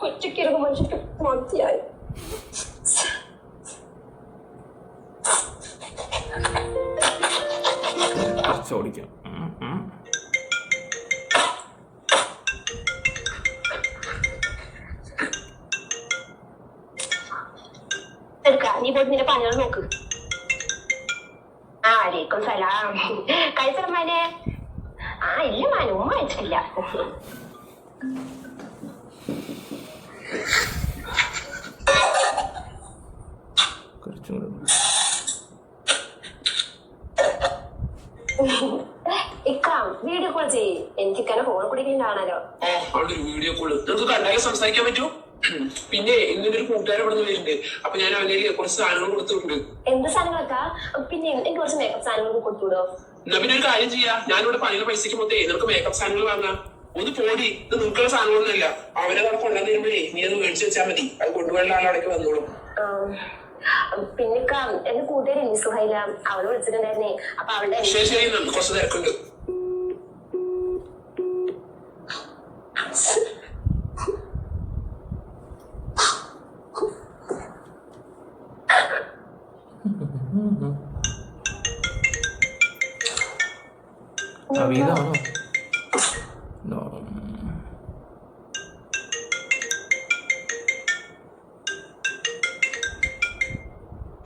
ഒറ്റയ്ക്കിരുന്ന് മനുഷ്യർക്ക് മതിയായി. ഓടിക്കാം. നീ പോയിട്ട് നിന്റെ പണികൾ നോക്ക്. ആരേക്കും സലാം. കഴിച്ചമാനെ? ഇല്ല മാനും ഉമ്മ അയച്ചിട്ടില്ല. വീഡിയോ കോൾ ചെയ്യ്. എനിക്ക് ഫോൺ കൂടി കാണാലോ. വീഡിയോ കോള് നമുക്ക് കണ്ടാലും സംസാരിക്കാൻ പറ്റൂ. പിന്നെ ഇന്നൊരു കൂട്ടുകാരൻ ഇവിടെ വരുന്നുണ്ട്. അപ്പൊ ഞാൻ അവനിലേക്ക് കുറച്ച് സാധനങ്ങൾ കൊടുത്തിട്ടുണ്ട്. എന്ത് സാധനങ്ങളൊക്കെ? പിന്നെ എനിക്ക് കുറച്ച് മേക്കപ്പ് സാധനങ്ങൾ കൊടുത്തുവിടോ? എന്നാ പിന്നെ ഒരു കാര്യം ചെയ്യാം. ഞാനിവിടെ പണിയുടെ പൈസക്ക് മൊത്തേ നമുക്ക് മേക്കപ്പ് സാധനങ്ങൾ വാങ്ങാം. ഒന്ന് പോടി. ഇത് നിൽക്കുന്ന സാധനങ്ങളൊന്നുമല്ല. അവരെ അവിടെ കൊണ്ടുവന്ന് തരുമ്പോഴേ നീ അത് മേടിച്ച് വെച്ചാൽ മതി. അത് കൊണ്ടുപോയുള്ള ആളവിടേക്ക് വന്നോളും. പിന്നെ എന്റെ കൂട്ടുകാരി സുഹൈല അവള് വിളിച്ചിട്ടുണ്ടായിരുന്നേ. അപ്പൊ അവളുടെ ശരി കുറച്ച് തിരക്കുണ്ട്.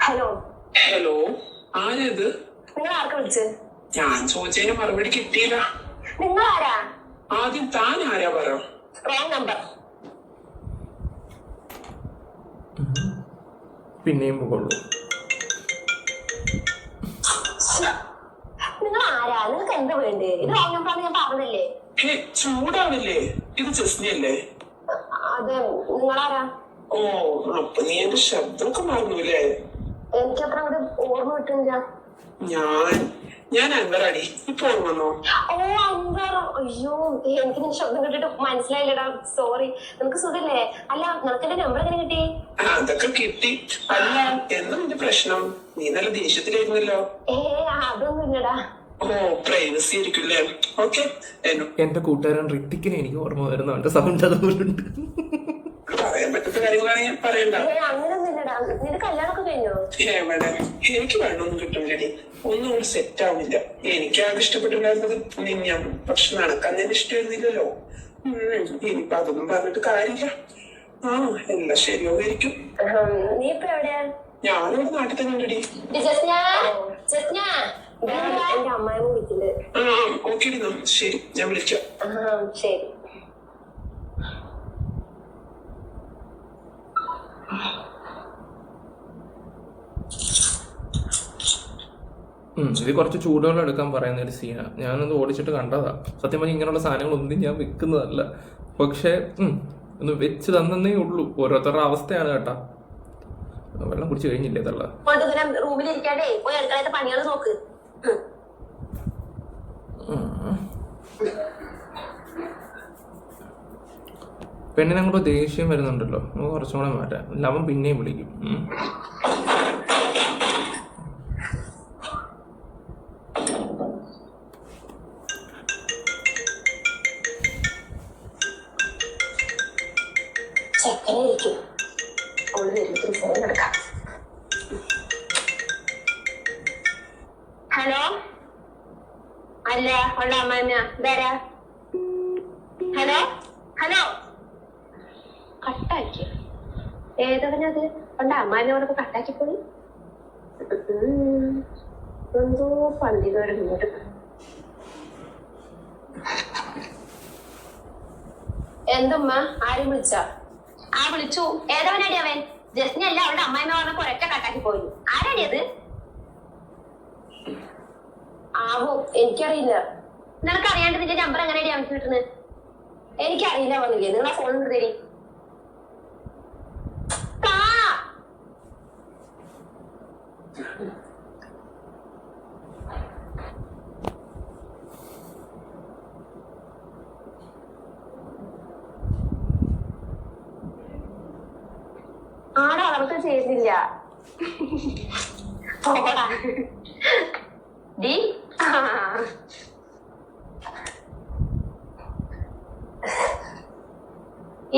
ഹലോ, ആരത്? നിങ്ങൾ ആർക്കാ വിളിച്ചത്? ഞാൻ ചോദിച്ചതിന് മറുപടി കിട്ടിയില്ല. നിങ്ങൾ ആരാ? ആദ്യം താൻ ആരാ പറ. Wrong number. പിന്നെയും പോകുള്ളൂ. നിങ്ങൾ ആരാ? നിങ്ങൾക്ക് എന്താ വേണ്ടേ? ഇത് റോങ് നമ്പർ ഞാൻ പറഞ്ഞല്ലേ. ചൂടാവില്ലേ? ഇത് ജസ്നിയല്ലേ? അതെ, നിങ്ങളാരാ? ഓ, അപ്പൊ നീ എന്റെ ശബ്ദമൊക്കെ മറന്നുല്ലേ? എനിക്കത്ര അവിടെ ഓർമ്മ കിട്ടുന്നില്ല. ഞാൻ അൻവറാടി. ഇപ്പൊ ഓർമ്മ വന്നോ? ഓ, അൻവറ. അയ്യോ എനിക്ക് നിന്റെ ശബ്ദം കേട്ടിട്ട് മനസ്സിലായില്ലടാ, സോറി. നിനക്ക് സുഖല്ലേ? അല്ല നിനക്ക് എന്റെ നമ്പർ എങ്ങനെ കിട്ടി? അതൊക്കെ കിട്ടി. അല്ല എന്താ നിന്റെ പ്രശ്നം? നീ നല്ല ദേഷ്യത്തിലായിരുന്നല്ലോ. അതൊന്നും ഇല്ലടാ. ഓ പ്രൈവസി ആയിരിക്കില്ലേ? ഓക്കെ. എന്റെ കൂട്ടുകാരൻ ഋത്തിക്കിനെ എനിക്ക് ഓർമ്മ വരുന്നു, അവന്റെ സൗണ്ട് അതുപോലുണ്ട്. പറയാൻ പറ്റാത്ത കാര്യങ്ങളാണെങ്കിൽ പറയണ്ട. അങ്ങനൊന്നും ഇല്ലടാ. നിന്റെ കല്യാണമൊക്കെ കഴിഞ്ഞോ? എവിടെ, എനിക്ക് വെള്ളമൊന്നും കിട്ടുന്നില്ലടി, ഒന്നും കൂടി സെറ്റ് ആവുന്നില്ല. എനിക്ക് ആകെ ഇഷ്ടപ്പെട്ടിട്ടുണ്ടായിരുന്നത് നിന്നെയാണ്, പക്ഷെ നടക്കാൻ തന്നെ ഇഷ്ടമായിരുന്നില്ലല്ലോ. ഇനിയിപ്പൊ അതൊന്നും പറഞ്ഞിട്ട് കാര്യമില്ല. എല്ലാം ശരിയായിരിക്കും. നീ ഇപ്പൊ എവിടെയാ? ഞാനിവിടെ നാട്ടിൽ തന്നെ ഉണ്ടടി. എന്റെ അമ്മായിമ്മ വിളിക്കുന്നുണ്ട്. ഓക്കെ ശരി, ഞാൻ വിളിക്കാം. ശരി. ഇത് കുറച്ച് ചൂടുവെള്ളം എടുക്കാൻ പറയുന്ന ഒരു സീനാണ്. ഞാനത് ഓടിച്ചിട്ട് കണ്ടതാ. സത്യം പറഞ്ഞാൽ ഇങ്ങനെയുള്ള സാധനങ്ങളൊന്നും ഞാൻ വെക്കുന്നതല്ല, പക്ഷെ ഒന്ന് വെച്ച് തന്നേ ഉള്ളൂ. ഓരോരുത്തരുടെ അവസ്ഥയാണ് കേട്ടാ. വെള്ളം കുടിച്ചു കഴിഞ്ഞില്ലേ തള്ള? റൂമിലിരിക്കാണ്ടേ പോയി അടുക്കളത്തെ പണികൾ നോക്ക്. പെണ്ണിനെ അങ്ങോട്ട് ദേഷ്യം വരുന്നുണ്ടല്ലോ, നമുക്ക് കുറച്ചും കൂടെ മാറ്റാം. ലവൻ പിന്നെയും വിളിക്കും. ചെക്കനായിരിക്കും. അവള് വരുമ്പോൾ ഫോൺ എടുക്കാം. ഹലോ, അല്ല ഉള്ള അമ്മാന ഇതാരാ? ഹലോ ഹലോ, കട്ടാക്കി. ഏതവനത്? ഉണ്ട അമ്മാനോടൊക്കെ കട്ടാക്കിപ്പോയി. എന്തോ പന്തികേട് ഇങ്ങോട്ട്. എന്തുമ്മ, ആരും വിളിച്ച? വിളിച്ചു. ഏതവനടി അവൻ? ജസ്റ്റിനല്ല, അവളുടെ അമ്മായിമ്മ പറഞ്ഞ ഒരൊറ്റ കട്ടാക്കി പോയി. ആരാടി അത്? ആവോ, എനിക്കറിയില്ല. നിനക്കറിയാണ്ട് നിന്റെ നമ്പർ എങ്ങനെയാടി അവർക്ക് കിട്ടുന്നത്? എനിക്കറിയില്ല പറഞ്ഞില്ലേ. നിങ്ങൾ ആ ഫോൺ തരി. ആടാ, അവർക്ക് ചെയ്തില്ല.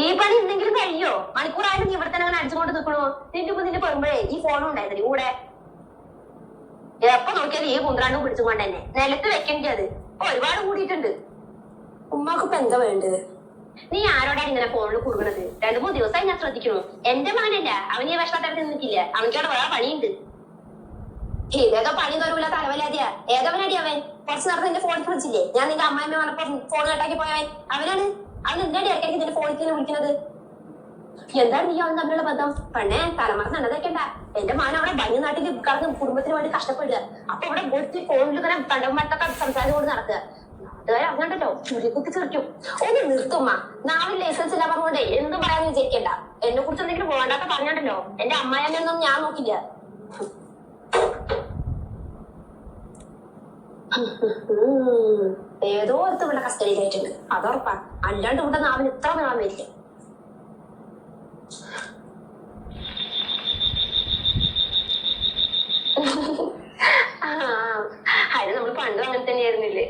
ഈ പണി എന്തെങ്കിലും കഴിയോ? മണിക്കൂറായാലും നീ ഇവിടെ തന്നെ അങ്ങനെ അടിച്ചുകൊണ്ട് നിൽക്കണോ? നിന്റെ ഇപ്പൊ നിന്റെ പെറുമ്പോഴേ ഈ ഫോണും ഉണ്ടായിരുന്നു കൂടെ. എപ്പൊ നോക്കിയാലും ഈ കുന്ത്രാണ്ടും പിടിച്ചുകൊണ്ട് തന്നെ നിലത്ത് വെക്കേണ്ടത്. അത് ഒരുപാട് കൂടിയിട്ടുണ്ട്. ഉമ്മാക്കിപ്പോ എന്താ വേണ്ടത്? നീ ആരോടാണ് ഇങ്ങനെ ഫോണിൽ കൊടുക്കണത്? 2-3 ദിവസമായി ഞാൻ ശ്രദ്ധിക്കണു. എന്റെ മകനല്ല, അവന് ഈ വിഷമത്തരത്തിൽ നിന്നിട്ടില്ല. അവനക്കവിടെ വേറെ പണിയുണ്ട്. ഇതേതോ പണി തരൂല, തലവലാതിയാ. ഏതവനടി അവൻ? കുറച്ച് നേരത്തെ എന്റെ ഫോണിൽ വിളിച്ചില്ലേ? ഞാൻ നിന്റെ അമ്മായിമ്മ പറഞ്ഞപ്പോ ഫോൺ കട്ടാക്കി പോയവൻ അവനാണ്. അവൻ എന്താണ് ഇടയ്ക്ക് നിന്റെ ഫോണിൽ വിളിക്കുന്നത്? എന്താണ് നീ അവൻ തമ്മിലുള്ള ബന്ധം? പെണ്ണെ, തലമാസം നടന്നേക്കണ്ട. എന്റെ മാൻ അവിടെ ഭംഗി നാട്ടിൽ കടന്ന് കുടുംബത്തിന് വേണ്ടി കഷ്ടപ്പെടുക. അപ്പൊ ഇവിടെ പോയിട്ട് ഫോണിൽ ഇങ്ങനെ കണ്ടവന്മാർത്തൊക്കെ സംസാരിച്ചുകൊണ്ട് നടക്കുക. അറിഞ്ഞോ, ചുരുക്കുത്തി ചെറിക്കും. ഒന്ന് നിർത്തുമ്മ. നാവിൽ ലൈസൻസ് ഇല്ല പറഞ്ഞോണ്ടേ എന്തും പറയാന്ന് വിചാരിക്കണ്ട. എന്നെ കുറിച്ച് എന്തെങ്കിലും വേണ്ടാത്ത പറഞ്ഞോണ്ടല്ലോ എന്റെ അമ്മായിമ്മയൊന്നും ഞാൻ നോക്കില്ല. ഏതോ ഒരുത്ത് ഇവിടെ കസ്റ്റഡിയിലായിട്ടുണ്ട്, അതുറപ്പാ. അല്ലാണ്ട് ഇവിടെ നാവിന് ഇത്ര നീളം വരില്ല. അത് നമ്മൾ പണ്ടും അങ്ങനെ തന്നെയായിരുന്നില്ലേ?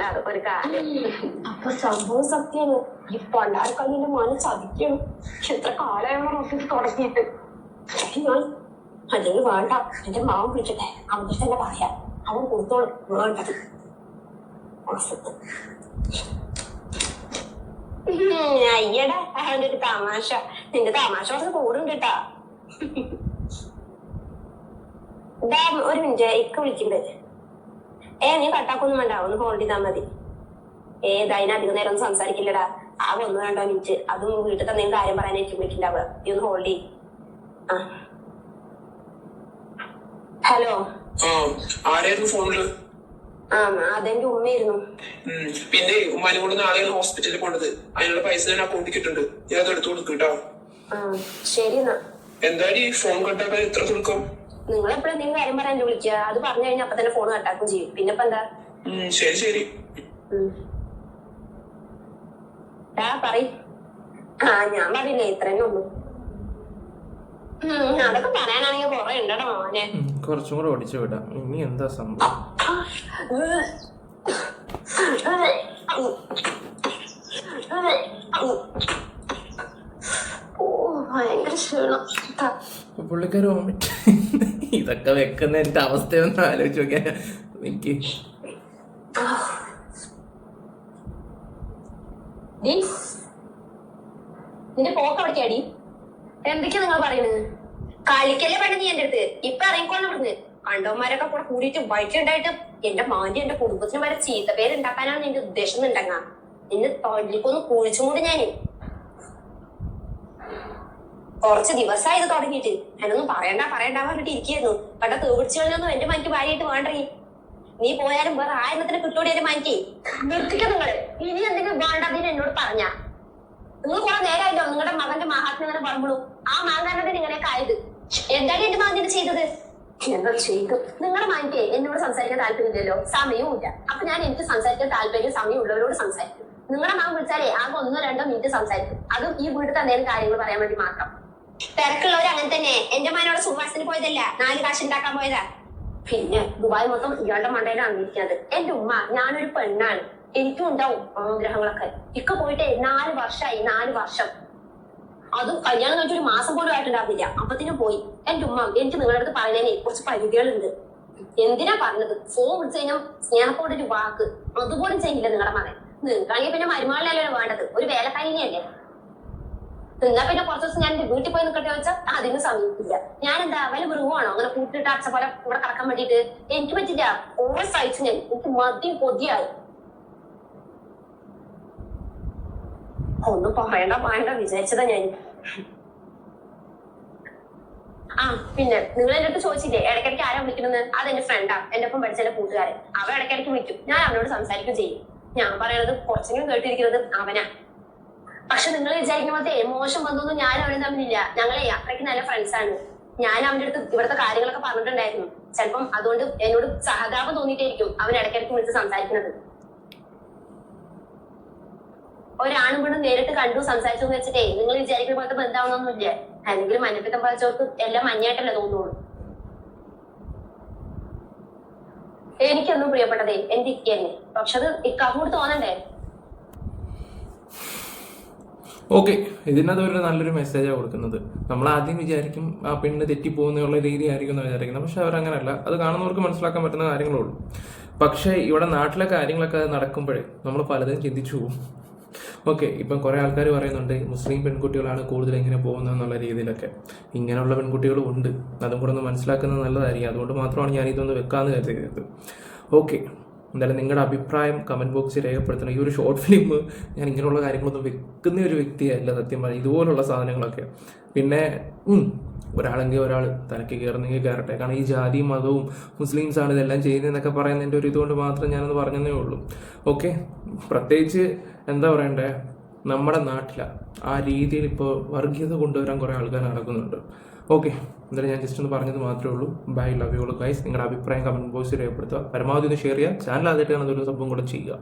അതൊക്കെ ഒരു കാര്യം. അപ്പൊ സംഭവം സത്യാണ്. ഈ പണ്ടാരക്കല്ലിന്റെ മന ചതിക്കണം. എത്ര കാലമാണ് ഓഫീസ് തുടങ്ങിയിട്ട്. ഞാൻ അല്ലെങ്കിൽ വേണ്ട, എന്റെ മാവൻ വിളിക്കട്ടെ, അവന്റെ തന്നെ പറയാം. അവൻ കൊടുത്തോളും വേണ്ടത്. അയ്യടാ, അവന്റെ ഒരു തമാശ. നിന്റെ തമാശ കുറച്ച് കൂടുണ്ട് കേട്ടാ. ഒരു മിനിറ്റ്, ഇക്ക് വിളിക്കണ്ടേ? നീ കട്ടാക്കൊന്നും വേണ്ട, ഒന്ന് ഹോൾഡ് ചെയ്താൽ മതി. അതിനധികം നേരം ഒന്നും സംസാരിക്കില്ലടാ. 1-2 മിനിറ്റ്. അതും വീട്ടിൽ തന്നെ കാര്യം പറയാനായിരിക്കും വിളിക്കണ്ടാവുക. നീ ഒന്ന് ഹോൾഡ് ചെയ്യും. ഹലോ, ആരായിരുന്നു ഫോണില്? അതെന്റെ ഉമ്മയായിരുന്നു. പിന്നെ ഉമ്മാനെ കൊണ്ട് നാളെയാണ് ഹോസ്പിറ്റലിൽ പോണത്. അതിനുള്ള പൈസ ഞാൻ അക്കൗണ്ടിൽ കിട്ടുന്നുണ്ട്. ഞാൻ അത് എടുത്തു കൊടുക്കും കേട്ടോ. ശരി എന്നാ. എന്തായാലും ഈ ഫോൺ കട്ടാക്കാൻ എത്ര കൊടുക്കും? നിങ്ങൾ എപ്പോഴും എന്തെങ്കിലും കാര്യം പറയാൻ വിളിക്കുക. അത് പറഞ്ഞു കഴിഞ്ഞാൽ അപ്പൊ തന്നെ ഫോൺ കട്ടാക്കും ചെയ്യും. പിന്നെ ഇപ്പൊ എന്താ? ശരി ശരി. പറ. ഞാൻ പറഞ്ഞില്ലേ ഇത്രന്നെ ഉള്ളൂ. അതൊക്കെ പറയാനാണെങ്കിൽ കൊറേ ഉണ്ടോ മോനെ. കുറച്ചും കൂടെ ഓടിച്ചു വിടാം. ഇനി എന്താ സംഭവം? ഭയങ്കര ക്ഷീണം. പുള്ളിക്കാർ വോമിറ്റ്. ഇതൊക്കെ വെക്കുന്ന എന്റെ അവസ്ഥയൊന്നും ആലോചിച്ച് നോക്കിയാ എനിക്ക് നിന്റെ പോക്ക് അവിടേക്കാടി. എന്തൊക്കെയാ നിങ്ങൾ പറയുന്നത്? കളിക്കല്ലേ പണ്ട് നീ എന്റെ അടുത്ത്. ഇപ്പൊ ഇറങ്ങിക്കോണം ഇവിടുന്ന്. കണ്ടവന്മാരൊക്കെ കൂടെ കൂടിയിട്ട് വഴിക്കുണ്ടായിട്ട് എന്റെ മാന്റി എന്റെ കുടുംബത്തിന് വരെ ചീത്ത പേരുണ്ടാക്കാനാണ് നിന്റെ ഉദ്ദേശം എന്നുണ്ടെങ്ങ. നിന്നെ തൊല്ലിക്കൊന്ന് കുഴിച്ചും കൂടി ഞാന്. കുറച്ച് ദിവസമായി ഇത് തുടങ്ങിയിട്ട്. എന്നൊന്നും പറയണ്ട പറഞ്ഞിട്ട് ഇരിക്കുന്നു. കണ്ട തീപിടിച്ചുകളൊന്നും എന്റെ മനക്ക് ഭാര്യയായിട്ട് വേണ്ടേ. നീ പോയാലും വേറെ ആയിരത്തിന് കിട്ടൂടി എന്റെ മനക്ക്. നിർത്തിക്ക നിങ്ങള്. ഇനി എന്തെങ്കിലും വേണ്ടതിന് എന്നോട് പറഞ്ഞ. നിങ്ങൾ കുറെ നേരമായില്ലോ നിങ്ങളുടെ മകന്റെ മഹാത്മ്യം ഇങ്ങനെ പറയുമ്പോഴും ആ മകനത്തിന് ഇങ്ങനെയൊക്കെ ആയത്. എന്താണ് എന്റെ മകൻ ചെയ്തത്? എന്താ ചെയ്തു? നിങ്ങളുടെ മകൻക്ക് എന്നോട് സംസാരിക്കാൻ താല്പര്യമില്ലല്ലോ, സമയവും ഇല്ല. അപ്പൊ ഞാൻ എനിക്ക് സംസാരിക്കാൻ താല്പര്യം സമയം ഉള്ളവരോട് സംസാരിക്കും. നിങ്ങളുടെ മകൻ വിളിച്ചാലേ ആകെ 1-2 മിനിറ്റ് സംസാരിക്കും. അതും ഈ വീട്ടിൽ എന്തെങ്കിലും കാര്യങ്ങൾ പറയാൻ വേണ്ടി മാത്രം. തിരക്കുള്ളവർ അങ്ങനെ തന്നെ. എന്റെ മകനോട് സുവാസത്തിന് പോയതല്ല, 4 കാശ് ഉണ്ടാക്കാൻ പോയതാ. പിന്നെ ദുബായ് മൊത്തം ഇയാളുടെ മണ്ടയിലാണ് ഇരിക്കുന്നത്. എന്റെ ഉമ്മ, ഞാനൊരു പെണ്ണാണ്, എനിക്കും ഉണ്ടാവും ആഗ്രഹങ്ങളൊക്കെ. ഇക്ക പോയിട്ട് 4 വർഷമായി. 4 വർഷം. അതും കല്യാണം കഴിച്ചൊരു മാസം പോലും ആയിട്ടുണ്ടാവില്ല, അപ്പത്തിനും പോയി. എന്റെ ഉമ്മ, എനിക്ക് നിങ്ങളുടെ അടുത്ത് പറയുന്നതിന് കുറച്ച് പരിധികളുണ്ട്. എന്തിനാ പറഞ്ഞത്? ഫോൺ വിളിച്ചു കഴിഞ്ഞാൽ സ്നേഹത്തോടൊരു വാക്ക് അതുപോലും ചെയ്യില്ല നിങ്ങളുടെ മകൻ. നിങ്ങൾക്കാണെങ്കിൽ പിന്നെ മരുമകളല്ലേ വേണ്ടത്, ഒരു വേലക്കാരിനെയല്ലേ. എന്നാ പിന്നെ കുറച്ച് ദിവസം ഞാൻ എന്റെ വീട്ടിൽ പോയി നിൽക്കട്ടെ വെച്ചാൽ അതിന് സമയത്തില്ല. ഞാൻ എന്താ വല്ല മൃഗമാണോ അങ്ങനെ കൂട്ടിട്ട് അച്ഛ പോലെ ഇവിടെ കടക്കാൻ വേണ്ടിട്ട്? എനിക്ക് പറ്റില്ല. ഓരോ സഹിച്ചു ഞാൻ. എനിക്ക് മദ്യം കൊതിയായി. ഒന്നും പറയണ്ട വിചാരിച്ചതാ ഞാൻ. പിന്നെ നിങ്ങൾ എന്റെ അടുത്ത് ചോദിച്ചില്ലേ ഇടയ്ക്കിടയ്ക്ക് ആരാ വിളിക്കുന്നത്? അതെന്റെ ഫ്രണ്ടാ, എന്റെ ഒപ്പം പഠിച്ച എന്റെ കൂട്ടുകാരൻ. അവ ഇടയ്ക്കിടയ്ക്ക് വിളിക്കും. ഞാൻ അവനോട് സംസാരിക്കുകയും ചെയ്യും. ഞാൻ പറയണത് കുറച്ചെങ്കിലും കേട്ടിരിക്കുന്നത് അവനാ. പക്ഷെ നിങ്ങൾ വിചാരിക്കുന്ന പോലത്തെ മോശം വന്നൊന്നും ഞാൻ അവനും തമ്മിലില്ല. ഞങ്ങളെ അത്രയ്ക്ക് നല്ല ഫ്രണ്ട്സ് ആണ്. ഞാൻ അവന്റെ അടുത്ത് ഇവിടുത്തെ കാര്യങ്ങളൊക്കെ പറഞ്ഞിട്ടുണ്ടായിരുന്നു. ചിലപ്പം അതുകൊണ്ട് എന്നോട് സഹതാപം തോന്നിയിട്ടായിരിക്കും അവൻ ഇടയ്ക്കിടയ്ക്ക് വിളിച്ച് സംസാരിക്കുന്നത്. ഒരാണും പെണ്ണും നേരിട്ട് കണ്ടു സംസാരിച്ചു എന്ന് വെച്ചിട്ടേ നിങ്ങൾ വിചാരിക്കുന്ന പോലത്തെ ബന്ധാവണമെന്നില്ല. അല്ലെങ്കിൽ മഞ്ഞപ്പിത്തം പറിച്ചവർക്ക് എല്ലാം മഞ്ഞായിട്ടല്ലേ തോന്നുള്ളൂ. എനിക്കൊന്നും പ്രിയപ്പെട്ടതേ എന്റെ ഇക്ക തന്നെ. പക്ഷെ അത് ഇക്കാക്കൂടി തോന്നണ്ടേ? ഓക്കെ, ഇതിനകത്ത് ഒരു നല്ലൊരു മെസ്സേജാണ് കൊടുക്കുന്നത്. നമ്മൾ ആദ്യം വിചാരിക്കും ആ പെണ്ണ് തെറ്റിപ്പോകുന്നുള്ള രീതി ആയിരിക്കും എന്ന് വിചാരിക്കുന്നത്. പക്ഷെ അവരങ്ങനെയല്ല. അത് കാണുന്നവർക്ക് മനസ്സിലാക്കാൻ പറ്റുന്ന കാര്യങ്ങളേ ഉള്ളൂ. പക്ഷേ ഇവിടെ നാട്ടിലെ കാര്യങ്ങളൊക്കെ നടക്കുമ്പോഴേ നമ്മൾ പലതും ചിന്തിച്ചു പോകും. ഓക്കെ, ഇപ്പം കുറേ ആൾക്കാർ പറയുന്നുണ്ട് മുസ്ലിം പെൺകുട്ടികളാണ് കൂടുതൽ എങ്ങനെ പോകുന്നത് എന്നുള്ള രീതിയിലൊക്കെ. ഇങ്ങനെയുള്ള പെൺകുട്ടികളും ഉണ്ട്. അതും കൂടെ ഒന്ന് മനസ്സിലാക്കുന്നത് നല്ലതായിരിക്കും. അതുകൊണ്ട് മാത്രമാണ് ഞാൻ ഇതൊന്ന് വെക്കാമെന്ന് കരുതിയത്. ഓക്കെ, എന്തായാലും നിങ്ങളുടെ അഭിപ്രായം കമൻറ്റ് ബോക്സിൽ രേഖപ്പെടുത്തണം. ഈ ഒരു ഷോർട്ട് ഫിലിം ഞാൻ ഇങ്ങനെയുള്ള കാര്യങ്ങളൊന്നും വെക്കുന്ന ഒരു വ്യക്തിയല്ല സത്യം പറഞ്ഞാൽ, ഇതുപോലുള്ള സാധനങ്ങളൊക്കെ. പിന്നെ ഒരാളെങ്കിൽ ഒരാൾ തലയ്ക്ക് കയറുന്നെങ്കിൽ കയറട്ടെ. കാരണം ഈ ജാതിയും മതവും മുസ്ലിംസാണ് ഇതെല്ലാം ചെയ്യുന്നതെന്നൊക്കെ പറയുന്നതിൻ്റെ ഒരു ഇതുകൊണ്ട് മാത്രം ഞാനൊന്ന് പറഞ്ഞതേ ഉള്ളൂ. ഓക്കെ, പ്രത്യേകിച്ച് എന്താ പറയണ്ടേ, നമ്മുടെ നാട്ടിലാണ് ആ രീതിയിൽ ഇപ്പോൾ വർഗീയത കൊണ്ടുവരാൻ കുറേ ആൾക്കാർ നടക്കുന്നുണ്ട്. ഓക്കെ, എന്തായാലും ഞാൻ ജസ്റ്റ് ഒന്ന് പറഞ്ഞത് മാത്രമേ ഉള്ളൂ. Bye, love you all guys. നിങ്ങളുടെ അഭിപ്രായം കമൻറ്റ് ബോക്സിൽ രേഖപ്പെടുത്തുക. പരമാവധി ഒന്ന് ഷെയർ ചെയ്യുക. ചാനൽ ആദ്യമായിട്ടാണ് അതൊരു സംഭവം കൂടെ ചെയ്യുക.